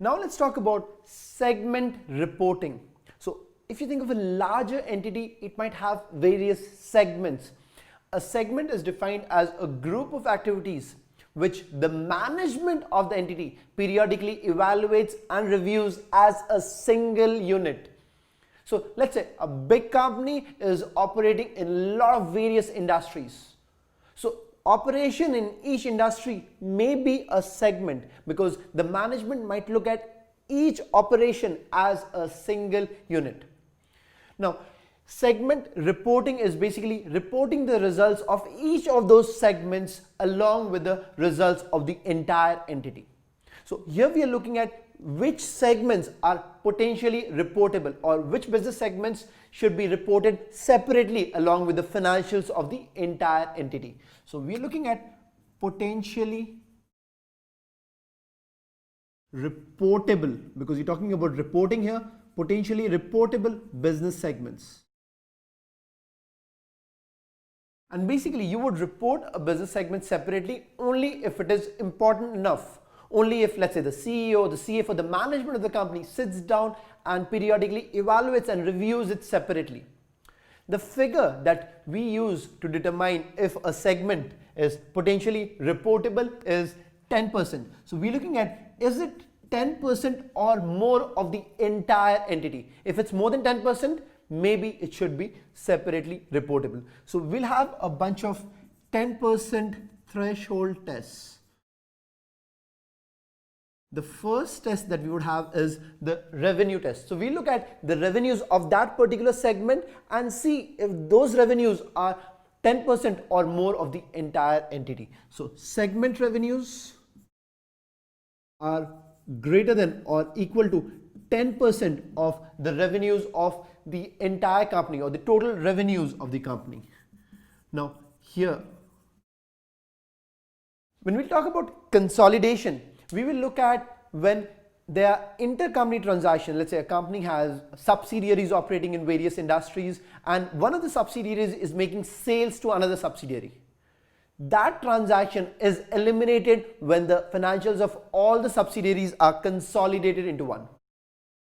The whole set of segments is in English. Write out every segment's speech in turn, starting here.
Now let's talk about segment reporting. So if you think of a larger entity, it might have various segments. A segment is defined as a group of activities which the management of the entity periodically evaluates and reviews as a single unit. So let's say a big company is operating in a lot of various industries. So operation in each industry may be a segment because the management might look at each operation as a single unit. Now, segment reporting is basically reporting the results of each of those segments along with the results of the entire entity. So here we are looking at which segments are potentially reportable or which business segments should be reported separately along with the financials of the entire entity. So we are looking at potentially reportable, because you're talking about reporting here, potentially reportable business segments. And basically you would report a business segment separately only if it is important enough. Only if, let's say, the CEO, the CFO, the management of the company sits down and periodically evaluates and reviews it separately. The figure that we use to determine if a segment is potentially reportable is 10%. So we're looking at, is it 10% or more of the entire entity? If it's more than 10%, maybe it should be separately reportable. So we'll have a bunch of 10% threshold tests. The first test that we would have is the revenue test. So we look at the revenues of that particular segment and see if those revenues are 10% or more of the entire entity. So segment revenues are greater than or equal to 10% of the revenues of the entire company or the total revenues of the company. Now here, when we talk about consolidation, we will look at when there are intercompany transactions. Let's say a company has subsidiaries operating in various industries and one of the subsidiaries is making sales to another subsidiary. That transaction is eliminated when the financials of all the subsidiaries are consolidated into one.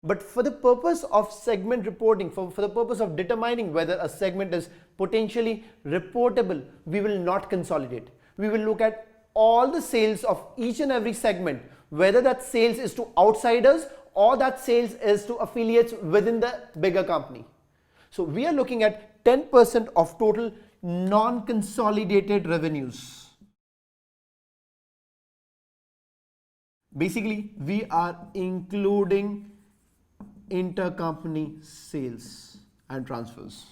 But for the purpose of segment reporting, for the purpose of determining whether a segment is potentially reportable, we will not consolidate. We will look at all the sales of each and every segment, whether that sales is to outsiders or that sales is to affiliates within the bigger company. So we are looking at 10% of total non-consolidated revenues. Basically, we are including intercompany sales and transfers.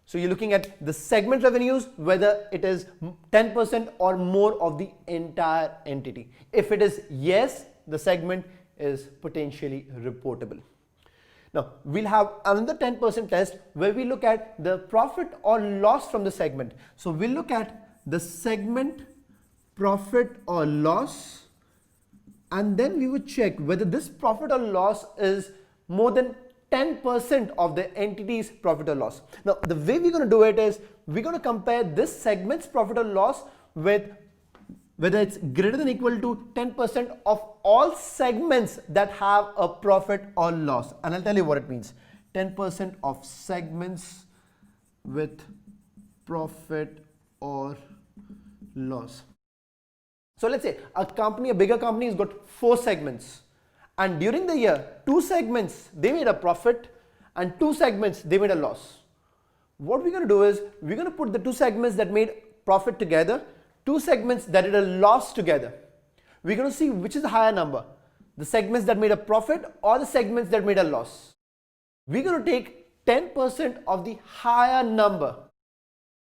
So you're looking at the segment revenues, whether it is 10% or more of the entire entity. If it is yes, the segment is potentially reportable. Now we'll have another 10% test where we look at the profit or loss from the segment. So we'll look at the segment profit or loss, and then we would check whether this profit or loss is more than 10% of the entity's profit or loss. Now the way we're going to do it is we're going to compare this segment's profit or loss with whether it's greater than or equal to 10% of all segments that have a profit or loss. And I'll tell you what it means. 10% of segments with profit or loss. So let's say a bigger company has got 4 segments. And during the year, 2 segments, they made a profit and 2 segments, they made a loss. What we're going to do is, we're going to put the 2 segments that made profit together, 2 segments that did a loss together. We're going to see which is the higher number, the segments that made a profit or the segments that made a loss. We're going to take 10% of the higher number.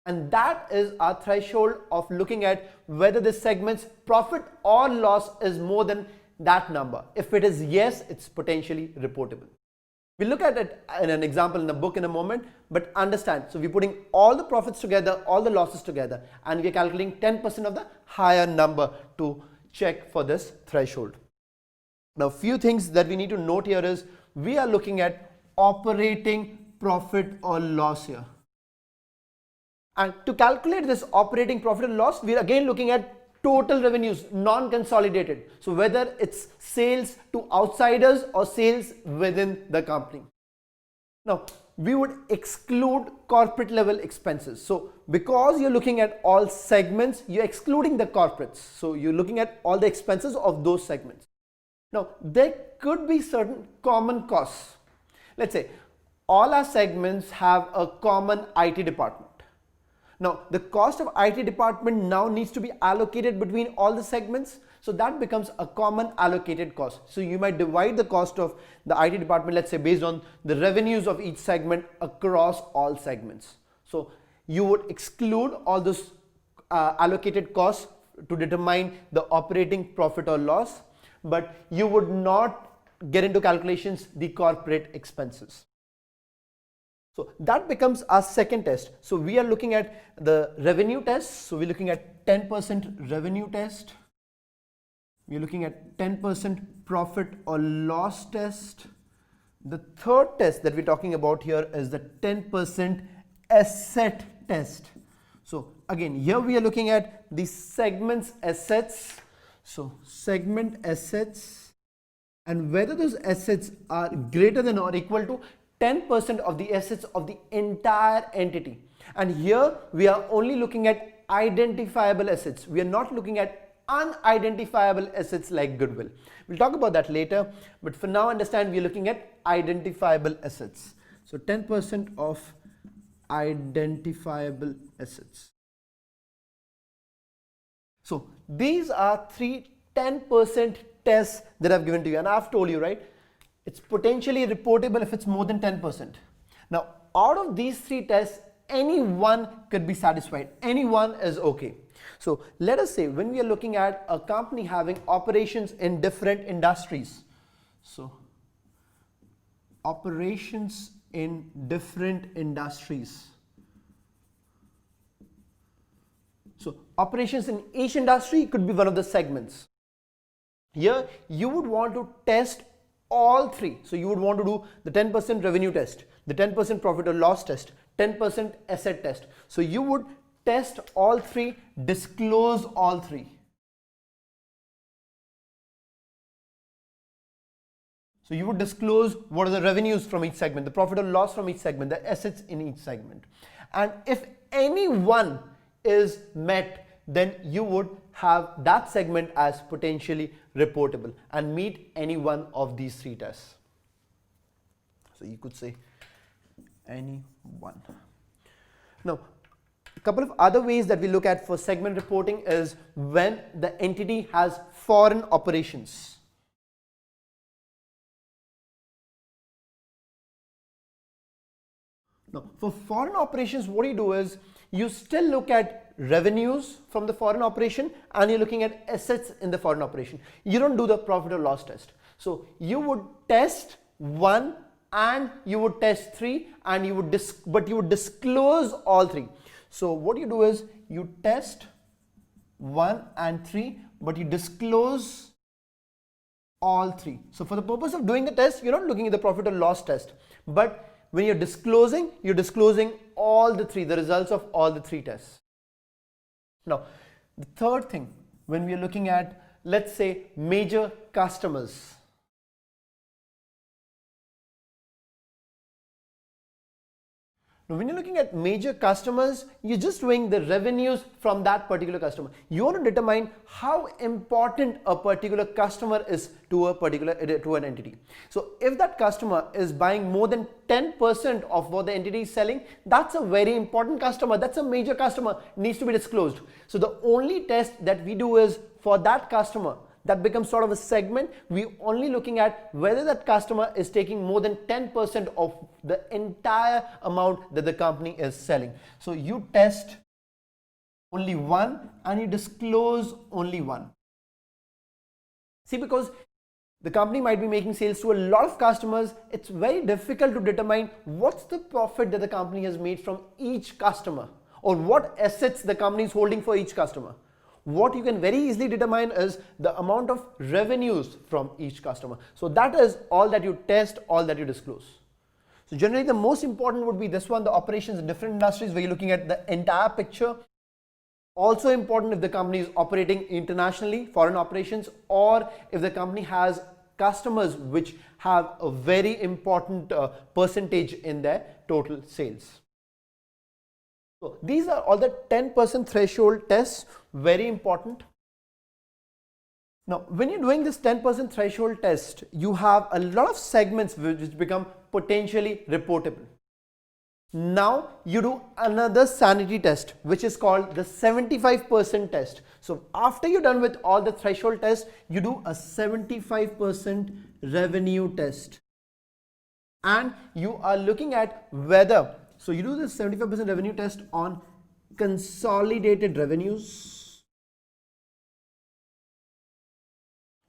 And that is our threshold of looking at whether the segment's profit or loss is more than that number. If it is yes, it's potentially reportable. We'll look at it in an example in the book in a moment, but understand. So we're putting all the profits together, all the losses together, and we're calculating 10% of the higher number to check for this threshold. Now, a few things that we need to note here is we are looking at operating profit or loss here. And to calculate this operating profit or loss, we're again looking at total revenues, non-consolidated. So whether it's sales to outsiders or sales within the company. Now, we would exclude corporate level expenses. So because you're looking at all segments, you're excluding the corporates. So you're looking at all the expenses of those segments. Now, there could be certain common costs. Let's say all our segments have a common IT department. Now, the cost of IT department now needs to be allocated between all the segments. So that becomes a common allocated cost. So you might divide the cost of the IT department, let's say, based on the revenues of each segment across all segments. So you would exclude all those allocated costs to determine the operating profit or loss, but you would not get into calculations the corporate expenses. So that becomes our second test. So we are looking at the revenue test. So we're looking at 10% revenue test. We're looking at 10% profit or loss test. The third test that we're talking about here is the 10% asset test. So again, here we are looking at the segment's assets. So segment assets, and whether those assets are greater than or equal to 10% of the assets of the entire entity. And here we are only looking at identifiable assets. We are not looking at unidentifiable assets like goodwill. We'll talk about that later, but for now understand we are looking at identifiable assets. So 10% of identifiable assets. So these are 10% tests that I've given to you, and I've told you, right? It's potentially reportable if it's more than 10%. Now, out of these 3 tests, any one could be satisfied. Any one is okay. So let us say when we are looking at a company having operations in different industries. So operations in different industries. So operations in each industry could be one of the segments. Here you would want to test all 3. So you would want to do the 10% revenue test, the 10% profit or loss test, 10% asset test. So you would test all 3, disclose all 3. So you would disclose what are the revenues from each segment, the profit or loss from each segment, the assets in each segment. And if any one is met, then you would have that segment as potentially reportable and meet any one of these 3 tests. So you could say any one. Now, a couple of other ways that we look at for segment reporting is when the entity has foreign operations. Now, for foreign operations, what you do is you still look at revenues from the foreign operation and you're looking at assets in the foreign operation. You don't do the profit or loss test. So you would test 1 and you would test 3 and you would but you would disclose all 3. So what you do is you test 1 and 3 but you disclose all 3. So for the purpose of doing the test, you're not looking at the profit or loss test, but when you're disclosing all the 3, the results of all the 3 tests. Now, the third thing, when we are looking at, let's say, major customers. Now, when you're looking at major customers, you're just doing the revenues from that particular customer. You want to determine how important a particular customer is to an entity. So if that customer is buying more than 10% of what the entity is selling, that's a very important customer. That's a major customer, needs to be disclosed. So the only test that we do is for that customer. That becomes sort of a segment. We're only looking at whether that customer is taking more than 10% of the entire amount that the company is selling. So you test only 1 and you disclose only 1. See, because the company might be making sales to a lot of customers, it's very difficult to determine what's the profit that the company has made from each customer or what assets the company is holding for each customer. What you can very easily determine is the amount of revenues from each customer. So that is all that you test, all that you disclose. So generally the most important would be this one, the operations in different industries, where you're looking at the entire picture. Also important if the company is operating internationally, foreign operations, or if the company has customers which have a very important percentage in their total sales. So these are all the 10% threshold tests, very important. Now, when you're doing this 10% threshold test, you have a lot of segments which become potentially reportable. Now you do another sanity test, which is called the 75% test. So after you're done with all the threshold tests, you do a 75% revenue test. And you are looking at whether, so you do this 75% revenue test on consolidated revenues.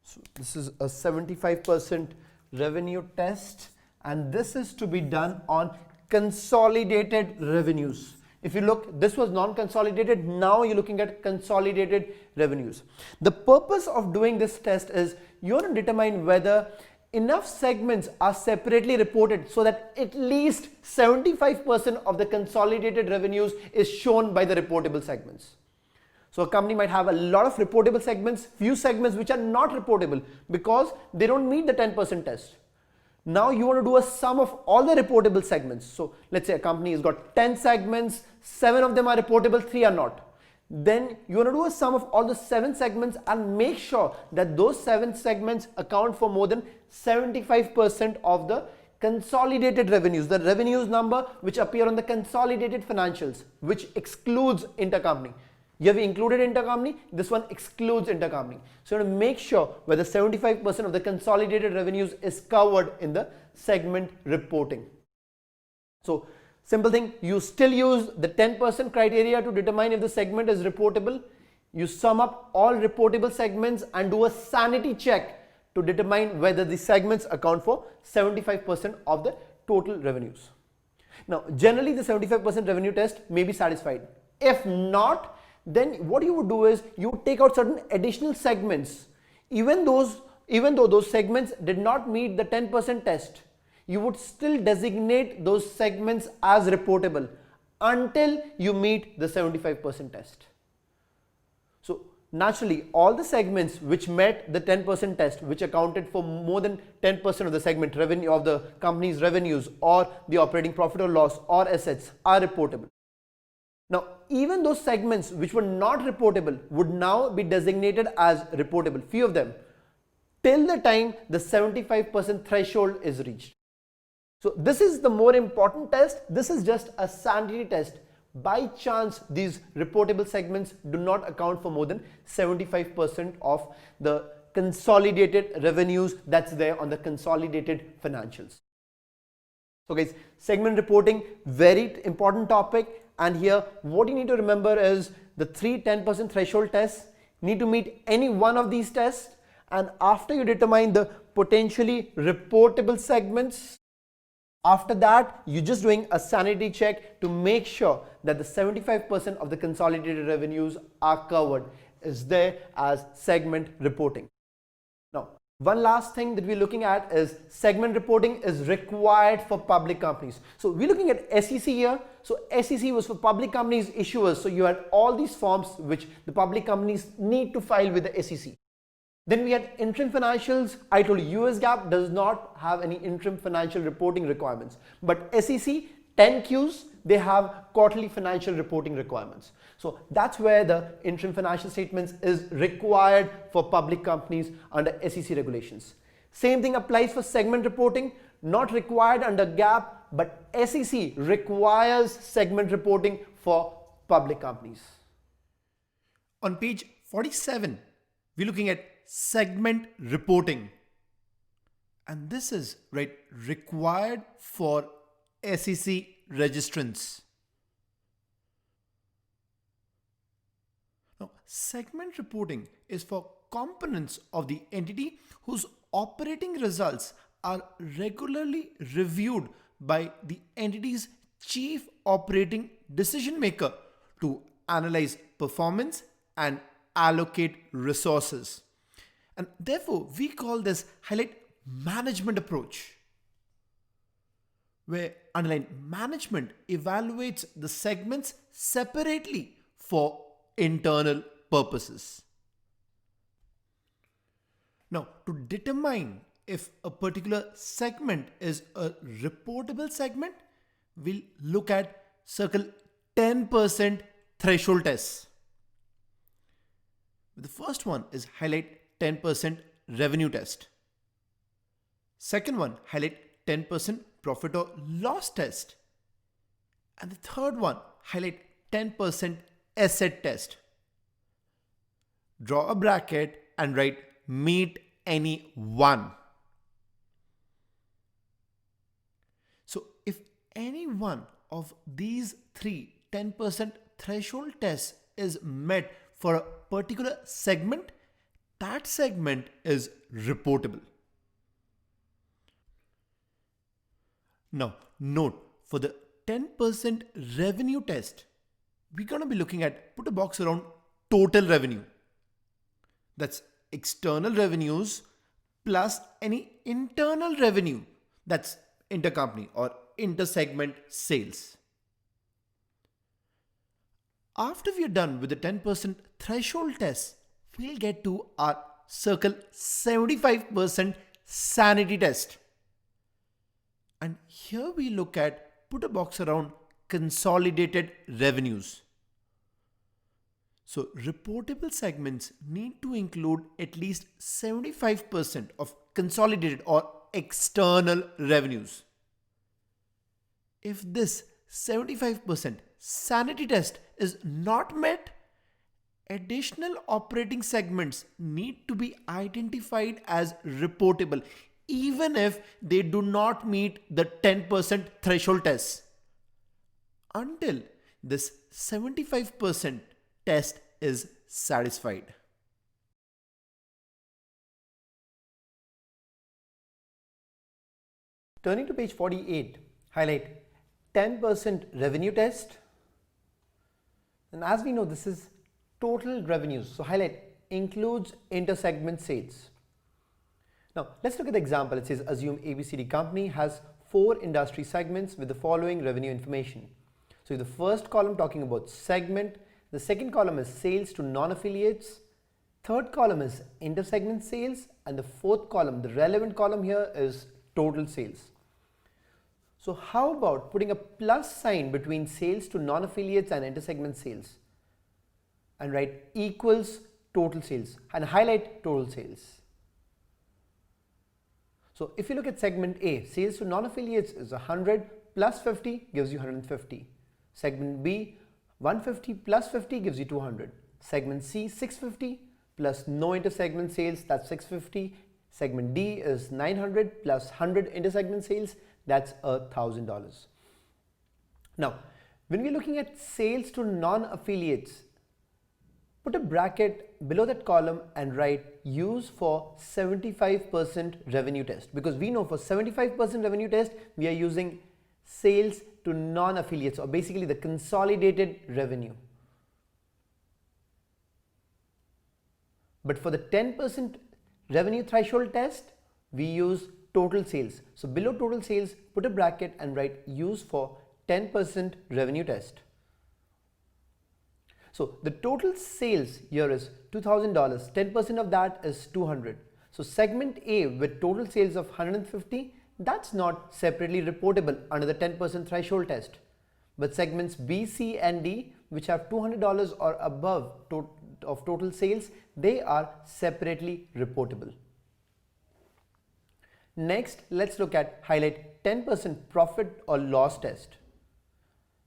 So this is a 75% revenue test, and this is to be done on consolidated revenues. If you look, this was non-consolidated, now you're looking at consolidated revenues. The purpose of doing this test is you want to determine whether enough segments are separately reported so that at least 75% of the consolidated revenues is shown by the reportable segments. So a company might have a lot of reportable segments, few segments which are not reportable because they don't meet the 10% test. Now you want to do a sum of all the reportable segments. So let's say a company has got 10 segments, 7 of them are reportable, 3 are not. Then you want to do a sum of all the 7 segments and make sure that those 7 segments account for more than 75% of the consolidated revenues, the revenues number which appear on the consolidated financials, which excludes intercompany. You have included intercompany, this one excludes intercompany. So you want to make sure whether 75% of the consolidated revenues is covered in the segment reporting. So simple thing, you still use the 10% criteria to determine if the segment is reportable. You sum up all reportable segments and do a sanity check to determine whether the segments account for 75% of the total revenues. Now, generally the 75% revenue test may be satisfied. If not, then what you would do is you would take out certain additional segments. Even though those segments did not meet the 10% test, you would still designate those segments as reportable until you meet the 75% test. So naturally, all the segments which met the 10% test, which accounted for more than 10% of the segment revenue of the company's revenues or the operating profit or loss or assets, are reportable. Now, even those segments which were not reportable would now be designated as reportable, few of them, till the time the 75% threshold is reached. So this is the more important test. This is just a sanity test. By chance, these reportable segments do not account for more than 75% of the consolidated revenues that's there on the consolidated financials. So guys, segment reporting, very important topic. And here what you need to remember is the 10% threshold tests. You need to meet any one of these tests, and after you determine the potentially reportable segments, after that you're just doing a sanity check to make sure that the 75% of the consolidated revenues are covered, is there as segment reporting. Now, one last thing that we're looking at is segment reporting is required for public companies. So we're looking at SEC here. So SEC was for public companies issuers. So you had all these forms which the public companies need to file with the SEC. Then we had interim financials. I told you US GAAP does not have any interim financial reporting requirements, but SEC 10Qs, they have quarterly financial reporting requirements. So that's where the interim financial statements is required for public companies under SEC regulations. Same thing applies for segment reporting, not required under GAAP, but SEC requires segment reporting for public companies. On page 47, we're looking at segment reporting. And this is required for SEC registrants. Now, segment reporting is for components of the entity whose operating results are regularly reviewed by the entity's chief operating decision maker to analyze performance and allocate resources. And therefore, we call this highlight management approach, where underlying management evaluates the segments separately for internal purposes. Now, to determine if a particular segment is a reportable segment, we'll look at circle 10% threshold tests. The first one is highlight 10% revenue test. Second one, highlight 10% profit or loss test. And the third one, highlight 10% asset test. Draw a bracket and write meet any one. So if any one of these three 10% threshold tests is met for a particular segment, that segment is reportable. Now, note for the 10% revenue test, we're going to be looking at put a box around total revenue. That's external revenues plus any internal revenue, that's intercompany or intersegment sales. After we are done with the 10% threshold test, we'll get to our circle 75% sanity test. And here we look at put a box around consolidated revenues. So reportable segments need to include at least 75% of consolidated or external revenues. If this 75% sanity test is not met, additional operating segments need to be identified as reportable even if they do not meet the 10% threshold test until this 75% test is satisfied. Turning to page 48, highlight 10% revenue test. And as we know, this is total revenues. So highlight includes intersegment sales. Now let's look at the example. It says assume ABCD company has 4 industry segments with the following revenue information. So the first column talking about segment, the second column is sales to non-affiliates, third column is intersegment sales, and the fourth column, the relevant column here, is total sales. So how about putting a plus sign between sales to non-affiliates and intersegment sales and write equals total sales and highlight total sales. So if you look at segment A, sales to non-affiliates is 100 plus 50 gives you 150. Segment B, 150 plus 50 gives you 200. Segment C, 650 plus no intersegment sales, that's 650. Segment D is 900 plus 100 intersegment sales, that's $1,000. Now, when we're looking at sales to non-affiliates, put a bracket below that column and write use for 75% revenue test, because we know for 75% revenue test we are using sales to non-affiliates, or basically the consolidated revenue. But for the 10% revenue threshold test, we use total sales. So below total sales, put a bracket and write use for 10% revenue test. So the total sales here is $2,000, 10% of that is 200. So segment A with total sales of 150, that's not separately reportable under the 10% threshold test. But segments B, C and D, which have $200 or above of total sales, they are separately reportable. Next, let's look at highlight 10% profit or loss test.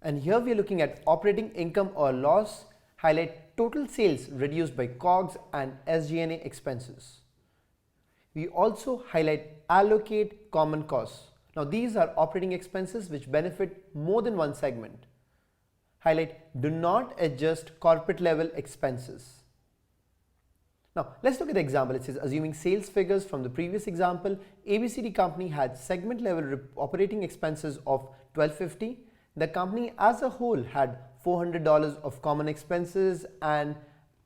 And here we are looking at operating income or loss, highlight total sales reduced by COGS and SG&A expenses. We also highlight allocate common costs. Now these are operating expenses which benefit more than one segment. Highlight do not adjust corporate level expenses. Now let's look at the example. It says assuming sales figures from the previous example, ABCD company had segment level operating expenses of $1,250. The company as a whole had $400 of common expenses and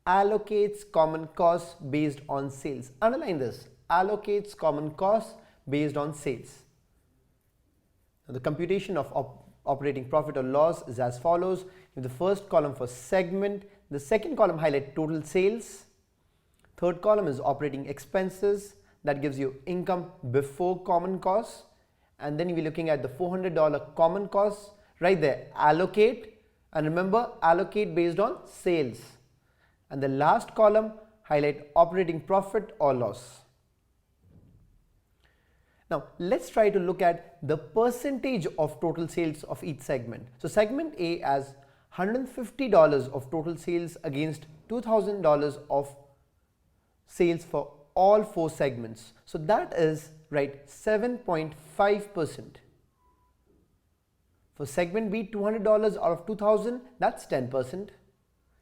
allocates common costs based on sales. Underline this, allocates common costs based on sales. Now, the computation of operating profit or loss is as follows. In the first column for segment, The second column highlight total sales. Third column is operating expenses. That gives you income before common costs. And then we're looking at the $400 common costs. Right there, allocate. And remember, allocate based on sales. And the last column, highlight operating profit or loss. Now, let's try to look at the percentage of total sales of each segment. So, segment A has $150 of total sales against $2,000 of sales for all 4 segments. So, that is right 7.5%. For segment B, $200 out of 2,000, that's 10%.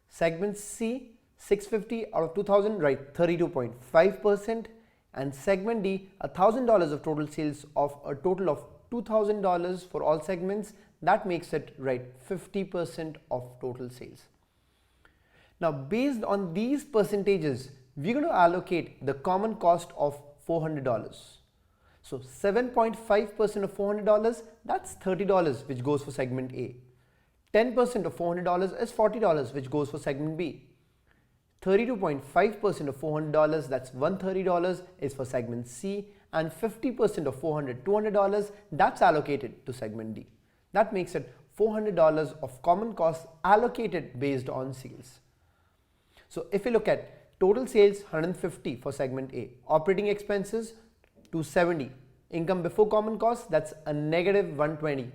Segment C, $650 out of 2,000, right, 32.5%. And segment D, $1,000 of total sales of a total of $2,000 for all segments, that makes it right 50% of total sales. Now, based on these percentages, we're going to allocate the common cost of $400. So 7.5% of $400, that's $30, which goes for segment A. 10% of $400 is $40, which goes for segment B. 32.5% of $400, that's $130, is for segment C, and 50% of $200, that's allocated to segment D. That makes it $400 of common costs allocated based on sales. So if you look at total sales, 150 for segment A, operating expenses 270, income before common costs, that's a negative 120.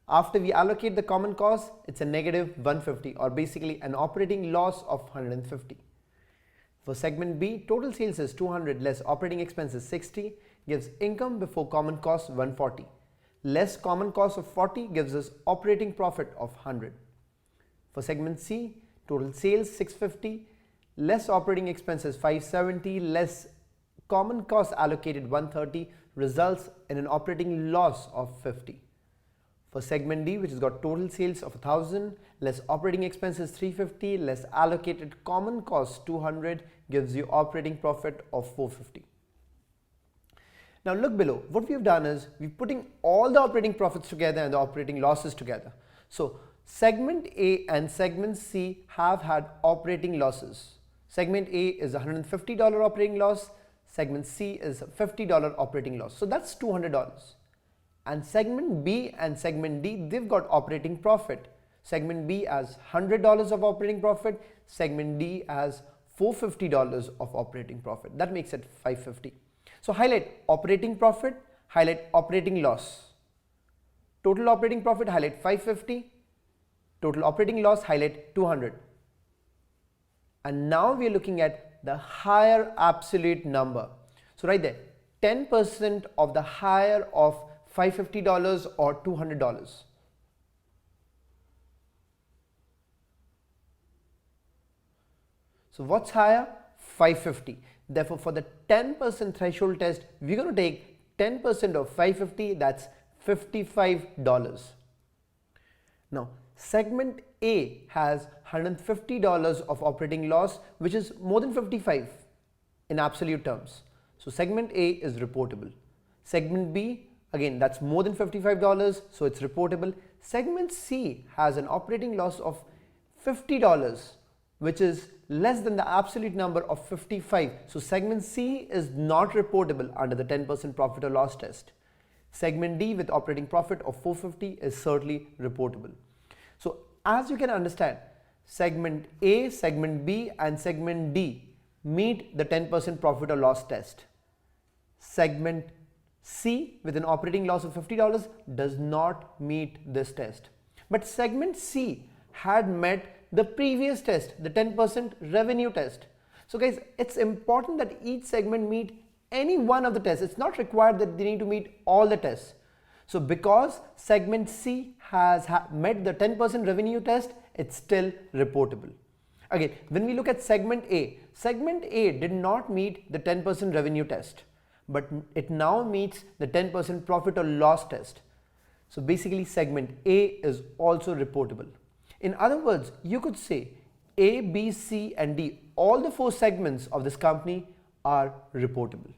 After we allocate the common cost, it's a negative 150, or basically an operating loss of 150. For segment B, total sales is 200 less operating expenses 60, gives income before common cost 140. Less common cost of 40 gives us operating profit of 100. For segment C, total sales 650, less operating expenses 570, less common cost allocated 130, results in an operating loss of 50. For segment D, which has got total sales of 1,000, less operating expenses 350, less allocated common cost 200, gives you operating profit of 450. Now look below. What we've done is we're putting all the operating profits together and the operating losses together. So segment A and segment C have had operating losses. Segment A is $150 operating loss. Segment C is a $50 operating loss. So that's $200. And segment B and segment D, they've got operating profit. Segment B has $100 of operating profit. Segment D has $450 of operating profit. That makes it $550. So highlight operating profit, highlight operating loss. Total operating profit, highlight $550. Total operating loss, highlight $200. And now we are looking at the higher absolute number. So right there, 10% of the higher of $550 or $200. So what's higher? 550. Therefore, for the 10% threshold test, we're going to take 10% of 550, that's $55. Now, segment A has $150 of operating loss, which is more than 55 in absolute terms. So segment A is reportable. Segment B, again, that's more than $55, so it's reportable. Segment C has an operating loss of $50, which is less than the absolute number of 55. So segment C is not reportable under the 10% profit or loss test. Segment D with operating profit of 450 is certainly reportable. So as you can understand, segment A, segment B and segment D meet the 10% profit or loss test. Segment C with an operating loss of $50 does not meet this test. But segment C had met the previous test, the 10% revenue test. So guys, it's important that each segment meet any one of the tests. It's not required that they need to meet all the tests. So because segment C has met the 10% revenue test, it's still reportable. Again, when we look at segment A did not meet the 10% revenue test, but it now meets the 10% profit or loss test. So basically segment A is also reportable. In other words, you could say A, B, C and D, all the 4 segments of this company are reportable.